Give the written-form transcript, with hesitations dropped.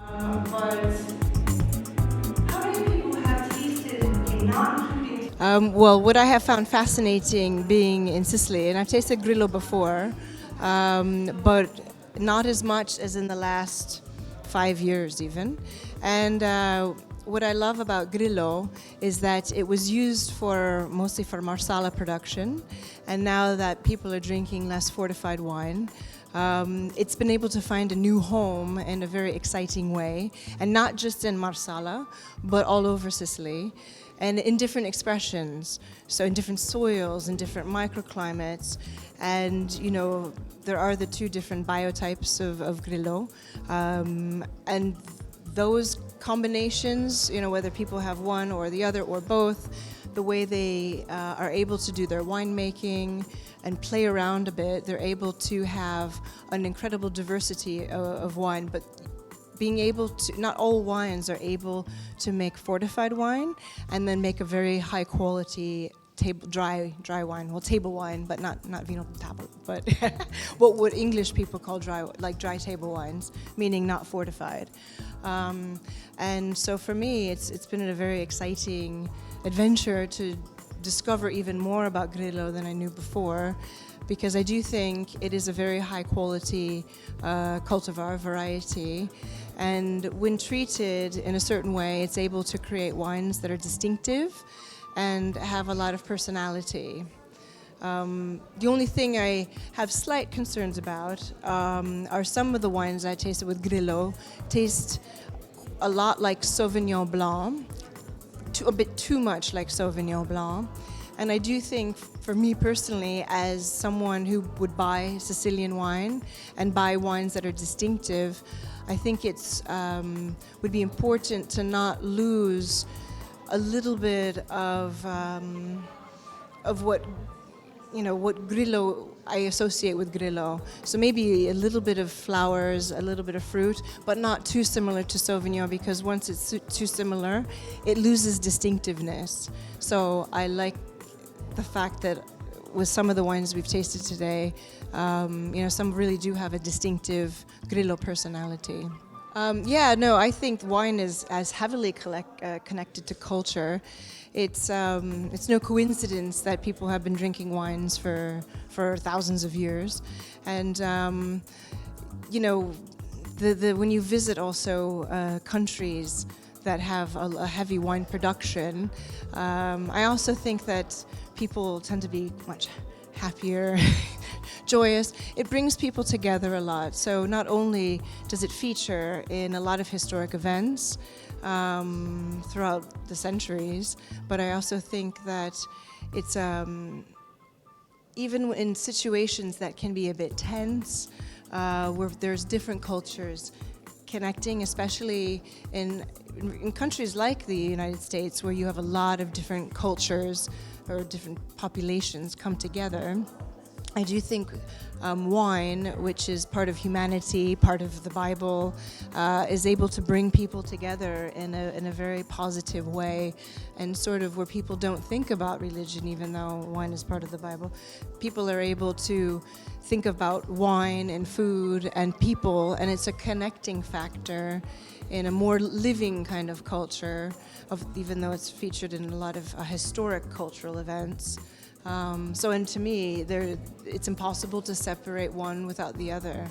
But how many people have tasted a non-including? Well, what I have found fascinating being in Sicily, and I've tasted Grillo before, but not as much as in the last 5 years even. And what I love about Grillo is that it was used mostly for Marsala production, and now that people are drinking less fortified wine, it's been able to find a new home in a very exciting way, and not just in Marsala, but all over Sicily, and in different expressions, so in different soils, in different microclimates, and there are the two different biotypes of Grillo, and those combinations, whether people have one or the other or both, the way they are able to do their winemaking and play around a bit, they're able to have an incredible diversity of wine, but being able to, not all wines are able to make fortified wine and then make a very high quality dry wine, well, table wine, but not vino table, but what English people call dry table wines, meaning not fortified. And so for me, it's been a very exciting adventure to discover even more about Grillo than I knew before, because I do think it is a very high quality cultivar variety, and when treated in a certain way, it's able to create wines that are distinctive and have a lot of personality. The only thing I have slight concerns about are some of the wines I tasted with Grillo taste a lot like Sauvignon Blanc, a bit too much like Sauvignon Blanc. And I do think, for me personally, as someone who would buy Sicilian wine and buy wines that are distinctive, I think it's would be important to not lose a little bit of what Grillo I associate with Grillo. So maybe a little bit of flowers, a little bit of fruit, but not too similar to Sauvignon, because once it's too similar, it loses distinctiveness. So I like the fact that with some of the wines we've tasted today, some really do have a distinctive Grillo personality. I think wine is as heavily connected to culture. It's no coincidence that people have been drinking wines for thousands of years, and when you visit also countries that have a heavy wine production, I also think that people tend to be much happier, joyous. It brings people together a lot. So not only does it feature in a lot of historic events throughout the centuries, but I also think that it's even in situations that can be a bit tense, where there's different cultures connecting, especially in countries like the United States, where you have a lot of different cultures or different populations come together. I do think wine, which is part of humanity, part of the Bible, is able to bring people together in a very positive way, and sort of where people don't think about religion, even though wine is part of the Bible. People are able to think about wine and food and people, and it's a connecting factor in a more living kind of culture, even though it's featured in a lot of historic cultural events. And to me, it's impossible to separate one without the other.